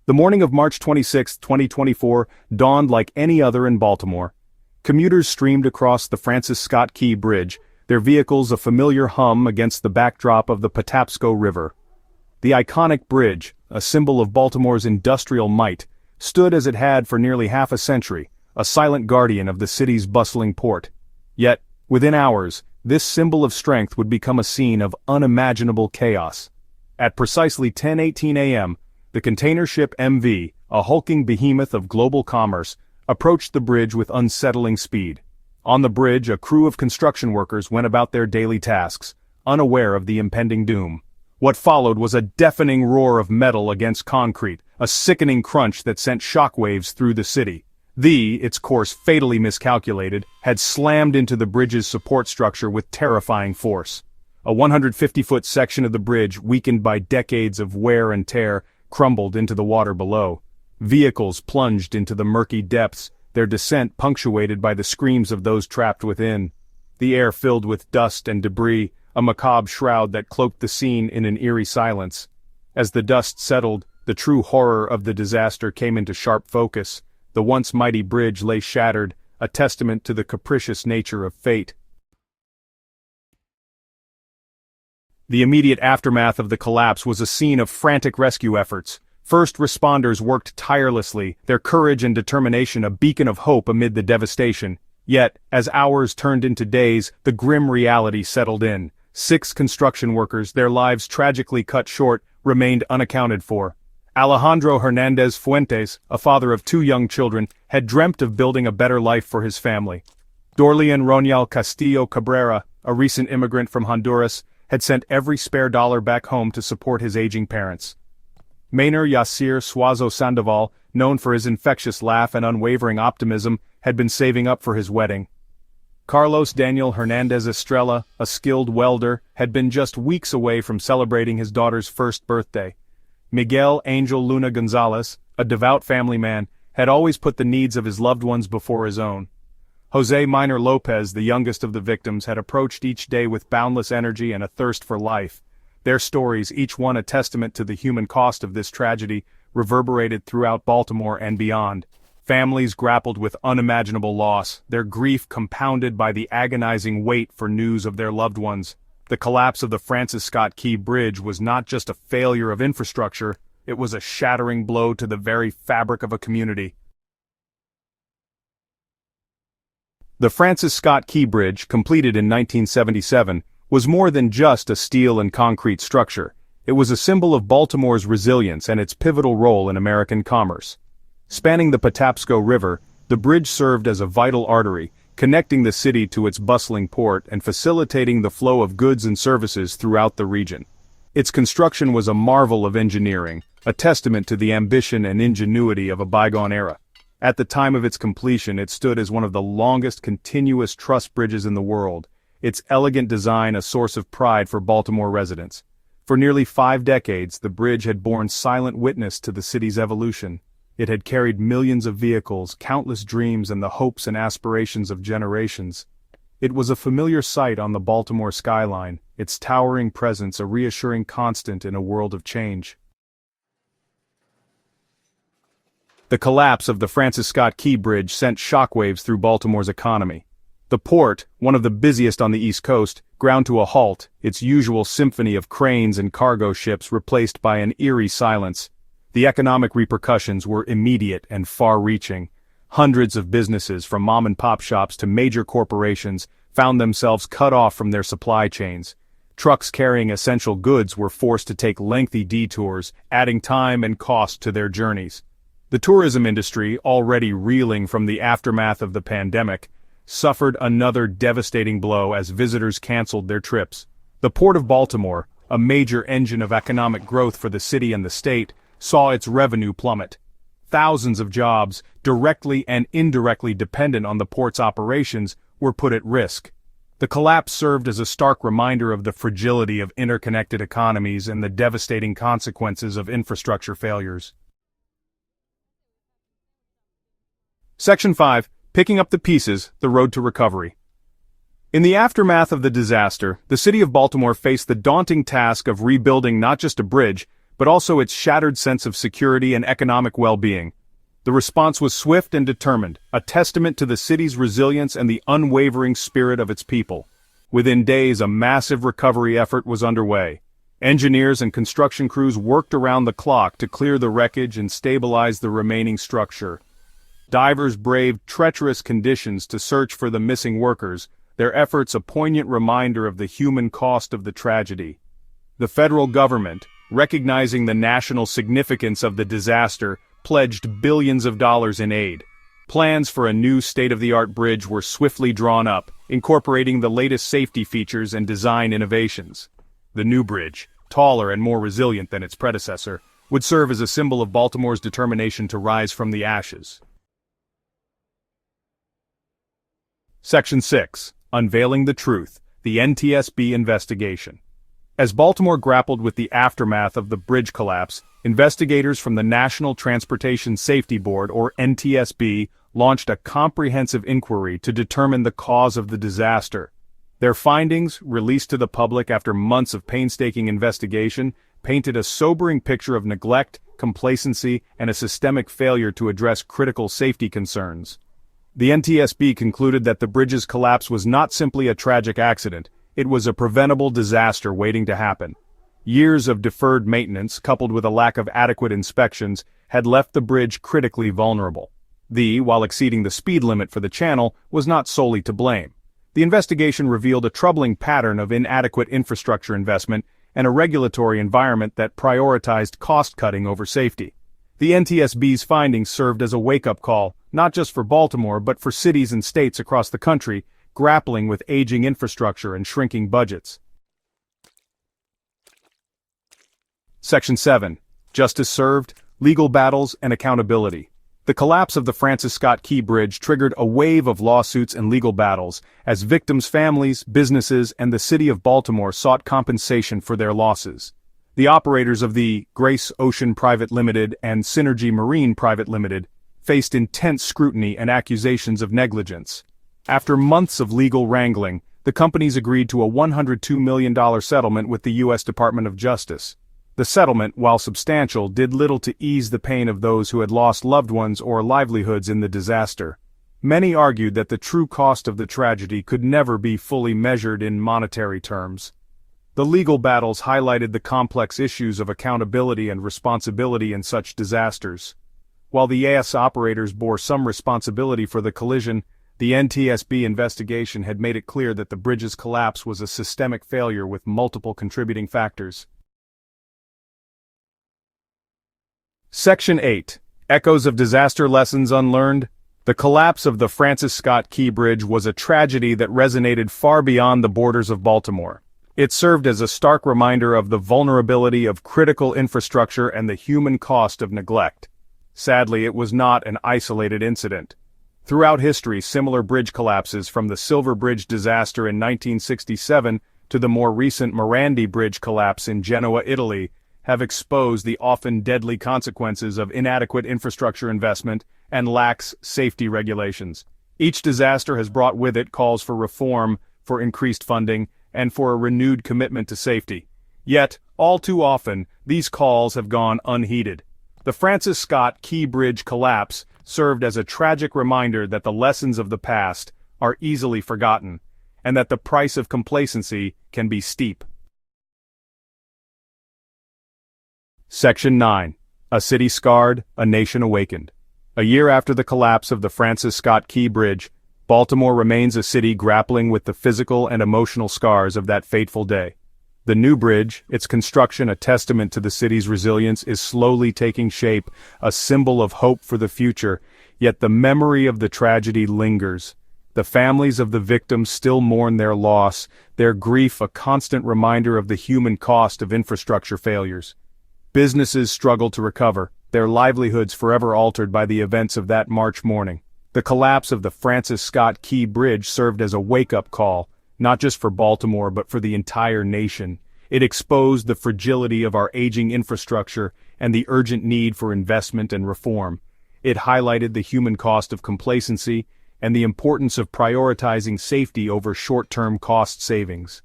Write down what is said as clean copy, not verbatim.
The morning of March 26, 2024, dawned like any other in Baltimore. Commuters streamed across the Francis Scott Key Bridge, their vehicles a familiar hum against the backdrop of the Patapsco River. The iconic bridge, a symbol of Baltimore's industrial might, stood as it had for nearly half a century, a silent guardian of the city's bustling port. Yet, within hours, this symbol of strength would become a scene of unimaginable chaos. At precisely 10:18 a.m., the container ship MV, a hulking behemoth of global commerce, approached the bridge with unsettling speed. On the bridge, a crew of construction workers went about their daily tasks, unaware of the impending doom. What followed was a deafening roar of metal against concrete, a sickening crunch that sent shockwaves through the city. Its course fatally miscalculated, had slammed into the bridge's support structure with terrifying force. A 150-foot section of the bridge, weakened by decades of wear and tear, crumbled into the water below. Vehicles plunged into the murky depths, their descent punctuated by the screams of those trapped within. The air filled with dust and debris, a macabre shroud that cloaked the scene in an eerie silence. As the dust settled, the true horror of the disaster came into sharp focus. The once mighty bridge lay shattered, a testament to the capricious nature of fate. The immediate aftermath of the collapse was a scene of frantic rescue efforts. First responders worked tirelessly, their courage and determination a beacon of hope amid the devastation. Yet, as hours turned into days, the grim reality settled in. 6 construction workers, their lives tragically cut short, remained unaccounted for. Alejandro Hernandez Fuentes, a father of 2 young children, had dreamt of building a better life for his family. Dorlian Ronial Castillo Cabrera, a recent immigrant from Honduras, had sent every spare dollar back home to support his aging parents. Maynor Yasir Suazo Sandoval, known for his infectious laugh and unwavering optimism, had been saving up for his wedding. Carlos Daniel Hernandez Estrella, a skilled welder, had been just weeks away from celebrating his daughter's first birthday. Miguel Angel Luna Gonzalez, a devout family man, had always put the needs of his loved ones before his own. Jose Minor Lopez, the youngest of the victims, had approached each day with boundless energy and a thirst for life. Their stories, each one a testament to the human cost of this tragedy, reverberated throughout Baltimore and beyond. Families grappled with unimaginable loss, their grief compounded by the agonizing wait for news of their loved ones. The collapse of the Francis Scott Key Bridge was not just a failure of infrastructure, it was a shattering blow to the very fabric of a community. The Francis Scott Key Bridge, completed in 1977, was more than just a steel and concrete structure. It was a symbol of Baltimore's resilience and its pivotal role in American commerce. Spanning the Patapsco River, the bridge served as a vital artery, connecting the city to its bustling port and facilitating the flow of goods and services throughout the region. Its construction was a marvel of engineering, a testament to the ambition and ingenuity of a bygone era. At the time of its completion, it stood as one of the longest continuous truss bridges in the world, its elegant design a source of pride for Baltimore residents. For nearly 5 decades, the bridge had borne silent witness to the city's evolution. It had carried millions of vehicles, countless dreams, and the hopes and aspirations of generations. It was a familiar sight on the Baltimore skyline, its towering presence a reassuring constant in a world of change. The collapse of the Francis Scott Key Bridge sent shockwaves through Baltimore's economy. The port, one of the busiest on the East Coast, ground to a halt, its usual symphony of cranes and cargo ships replaced by an eerie silence. The economic repercussions were immediate and far-reaching. Hundreds of businesses, from mom-and-pop shops to major corporations, found themselves cut off from their supply chains. Trucks carrying essential goods were forced to take lengthy detours, adding time and cost to their journeys. The tourism industry, already reeling from the aftermath of the pandemic, suffered another devastating blow as visitors canceled their trips. The Port of Baltimore, a major engine of economic growth for the city and the state, saw its revenue plummet. Thousands of jobs, directly and indirectly dependent on the port's operations, were put at risk. The collapse served as a stark reminder of the fragility of interconnected economies and the devastating consequences of infrastructure failures. Section 5. Picking up the pieces, the road to recovery. In the aftermath of the disaster, the city of Baltimore faced the daunting task of rebuilding not just a bridge, but also its shattered sense of security and economic well-being. The response was swift and determined, a testament to the city's resilience and the unwavering spirit of its people. Within days, a massive recovery effort was underway. Engineers and construction crews worked around the clock to clear the wreckage and stabilize the remaining structure. Divers braved treacherous conditions to search for the missing workers, their efforts a poignant reminder of the human cost of the tragedy. The federal government, recognizing the national significance of the disaster, pledged billions of dollars in aid. Plans for a new state-of-the-art bridge were swiftly drawn up, incorporating the latest safety features and design innovations. The new bridge, taller and more resilient than its predecessor, would serve as a symbol of Baltimore's determination to rise from the ashes. Section 6. Unveiling the Truth, the NTSB Investigation. As Baltimore grappled with the aftermath of the bridge collapse, investigators from the National Transportation Safety Board, or NTSB, launched a comprehensive inquiry to determine the cause of the disaster. Their findings, released to the public after months of painstaking investigation, painted a sobering picture of neglect, complacency, and a systemic failure to address critical safety concerns. The NTSB concluded that the bridge's collapse was not simply a tragic accident, it was a preventable disaster waiting to happen. Years of deferred maintenance, coupled with a lack of adequate inspections, had left the bridge critically vulnerable. While exceeding the speed limit for the channel, was not solely to blame. The investigation revealed a troubling pattern of inadequate infrastructure investment and a regulatory environment that prioritized cost-cutting over safety. The NTSB's findings served as a wake-up call, not just for Baltimore but for cities and states across the country, grappling with aging infrastructure and shrinking budgets. Section 7. Justice served, legal battles, and accountability. The collapse of the Francis Scott Key Bridge triggered a wave of lawsuits and legal battles, as victims' families, businesses, and the city of Baltimore sought compensation for their losses. The operators of the Grace Ocean Private Limited and Synergy Marine Private Limited faced intense scrutiny and accusations of negligence. After months of legal wrangling, the companies agreed to a $102 million settlement with the U.S. Department of Justice. The settlement, while substantial, did little to ease the pain of those who had lost loved ones or livelihoods in the disaster. Many argued that the true cost of the tragedy could never be fully measured in monetary terms. The legal battles highlighted the complex issues of accountability and responsibility in such disasters. While the AS operators bore some responsibility for the collision, the NTSB investigation had made it clear that the bridge's collapse was a systemic failure with multiple contributing factors. Section 8. Echoes of Disaster Lessons Unlearned. The collapse of the Francis Scott Key Bridge was a tragedy that resonated far beyond the borders of Baltimore. It served as a stark reminder of the vulnerability of critical infrastructure and the human cost of neglect. Sadly, it was not an isolated incident. Throughout history, similar bridge collapses, from the Silver Bridge disaster in 1967 to the more recent Morandi Bridge collapse in Genoa, Italy, have exposed the often deadly consequences of inadequate infrastructure investment and lax safety regulations. Each disaster has brought with it calls for reform, for increased funding, and for a renewed commitment to safety. Yet, all too often, these calls have gone unheeded. The Francis Scott Key Bridge collapse served as a tragic reminder that the lessons of the past are easily forgotten, and that the price of complacency can be steep. Section 9. A city scarred, a nation awakened. A year after the collapse of the Francis Scott Key Bridge, Baltimore remains a city grappling with the physical and emotional scars of that fateful day. The new bridge, its construction a testament to the city's resilience, is slowly taking shape, a symbol of hope for the future, yet the memory of the tragedy lingers. The families of the victims still mourn their loss, their grief a constant reminder of the human cost of infrastructure failures. Businesses struggle to recover, their livelihoods forever altered by the events of that March morning. The collapse of the Francis Scott Key Bridge served as a wake-up call, not just for Baltimore but for the entire nation. It exposed the fragility of our aging infrastructure and the urgent need for investment and reform. It highlighted the human cost of complacency and the importance of prioritizing safety over short-term cost savings.